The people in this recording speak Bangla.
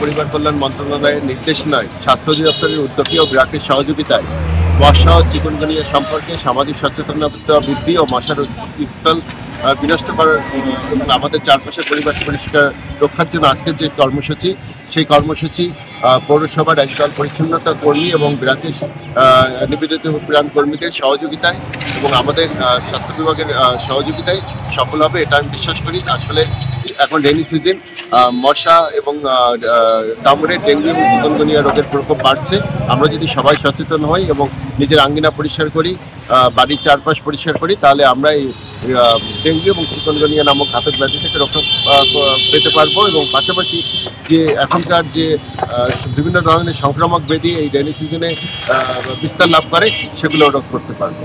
পরিবার কল্যাণ মন্ত্রণালয়ের নির্দেশনায় স্বাস্থ্য অধিদপ্তরের উদ্যোগে ও ব্র্যাকের সহযোগিতায় মশা ও চিকুনগুনিয়া সম্পর্কে সামাজিক সচেতনতা বৃদ্ধি ও মশার স্থল বিনষ্ট করার এবং আমাদের চারপাশের পরিবেশ পরিষ্কার রক্ষার জন্য আজকের যে কর্মসূচি, সেই কর্মসূচি পৌরসভার একদল পরিচ্ছন্নতা কর্মী এবং ব্র্যাকের নিবেদিত প্রাণ কর্মীদের সহযোগিতায় এবং আমাদের স্বাস্থ্য বিভাগের সহযোগিতায় সফল হবে, এটা আমি বিশ্বাস করি। আসলে এখন রেনি সিজন, মশা এবং কামড়ে ডেঙ্গু এবং চিকুনগুনিয়া রোগের প্রকোপ বাড়ছে। আমরা যদি সবাই সচেতন হই এবং নিজের আঙ্গিনা পরিষ্কার করি, বাড়ির চারপাশ পরিষ্কার করি, তাহলে আমরা এই ডেঙ্গু এবং চিকুনগুনিয়া নামক ঘাতক ব্যাধি থেকে রক্ষা পেতে পারবো এবং পাশাপাশি যে এখনকার যে বিভিন্ন ধরনের সংক্রামক ব্যাধি এই রেনি সিজনে বিস্তার লাভ করে, সেগুলো রোধ করতে পারবো।